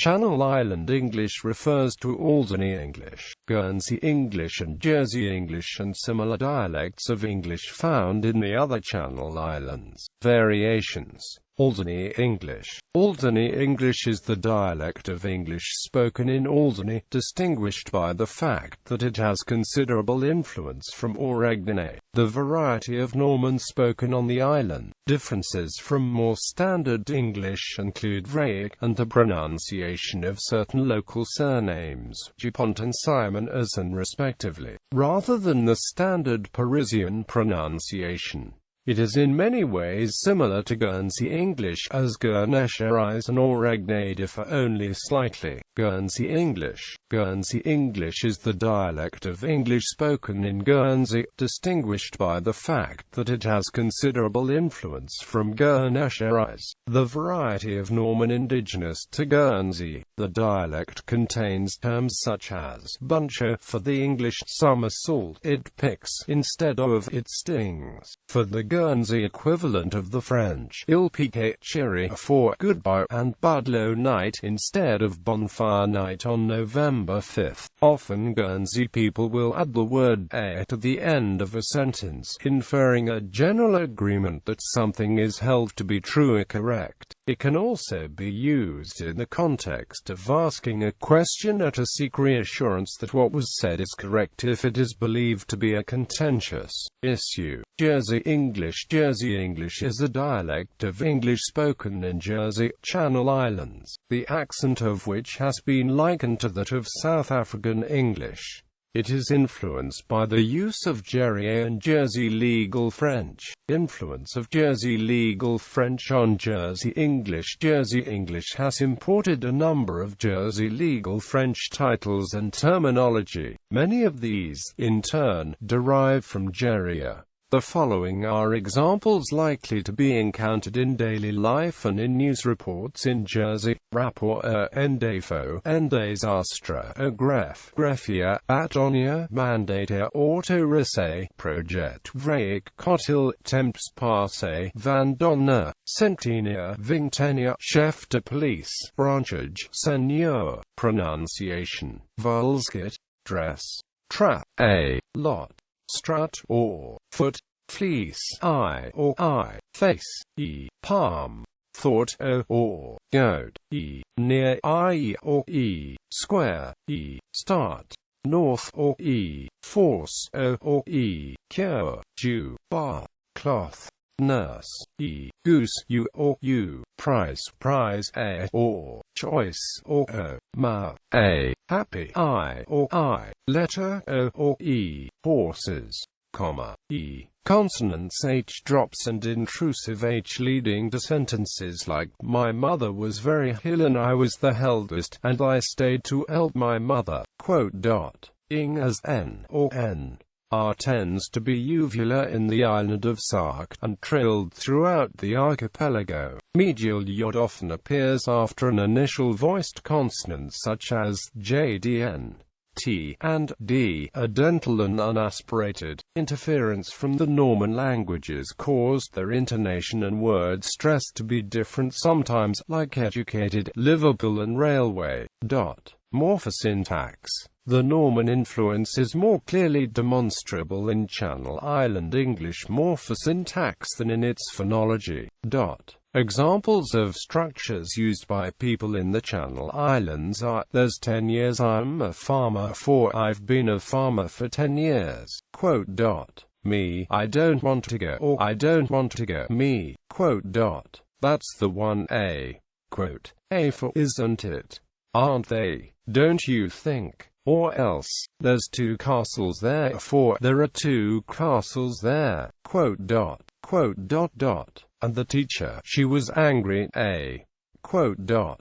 Channel Island English refers to Alderney English, Guernsey English and Jersey English and similar dialects of English found in the other Channel Islands. Variations. Alderney English. Alderney English is the dialect of English spoken in Alderney, distinguished by the fact that it has considerable influence from Orangey, the variety of Norman spoken on the island. Differences from more standard English include Vraic and the pronunciation of certain local surnames, Dupont and Simon and respectively, rather than the standard Parisian pronunciation. It is in many ways similar to Guernsey English, as Guernesiais and Orangey differ only slightly. Guernsey English. Guernsey English is the dialect of English spoken in Guernsey, distinguished by the fact that it has considerable influence from Guernesiais, the variety of Norman indigenous to Guernsey. The dialect contains terms such as buncher for the English somersault, it picks, instead of it stings, for the Guernsey equivalent of the French il pique chéri for goodbye, and Budlow night instead of bonfire night on November 5th. Often Guernsey people will add the word a to the end of a sentence, inferring a general agreement that something is held to be true or correct. It can also be used in the context of asking a question to seek reassurance that what was said is correct if it is believed to be a contentious issue. Jersey English. Jersey English is a dialect of English spoken in Jersey, Channel Islands, the accent of which has been likened to that of South African English. It is influenced by the use of Jersey and Jersey Legal French. Influence of Jersey Legal French on Jersey English. Jersey English has imported a number of Jersey Legal French titles and terminology. Many of these, in turn, derive from Jersey. The following are examples likely to be encountered in daily life and in news reports in Jersey: rapport, en défaut, en désastre, greffe, greffier, bâtonnier, mandataire, autorisé, projet, vraic, cotil, temps passé, vendonneur, centenier, vingtenier, chef de police, branchage, seigneur, pronunciation, volsket, dress, trap, a, lot, strut, or foot, fleece, eye, or eye, face, palm, thought, or goat, near, eye, or square, start, north, or force, or cure, dew, bar, cloth, nurse, goose, or prize, prize, or choice, or happy, I, or letter, or horses, comma, consonants H drops and intrusive H leading to sentences like, my mother was very ill and I was the eldest, and I stayed to help my mother, quote dot, ing as n, or n. R tends to be uvular in the island of Sark, and trilled throughout the archipelago. Medial yod often appears after an initial voiced consonant such as j, d, n, t, and d. A dental and unaspirated interference from the Norman languages caused their intonation and word stress to be different sometimes, like educated, Liverpool and railway. Morphosyntax. The Norman influence is more clearly demonstrable in Channel Island English morphosyntax than in its phonology. Examples of structures used by people in the Channel Islands are, there's 10 years I'm a farmer for, I've been a farmer for 10 years, quote dot, me, I don't want to go, or I don't want to go, me, quote dot, that's the one, a, quote, a for isn't it, aren't they, don't you think? Or else, there's two castles there, for there are two castles there, quote dot, and the teacher, she was angry, a, quote dot.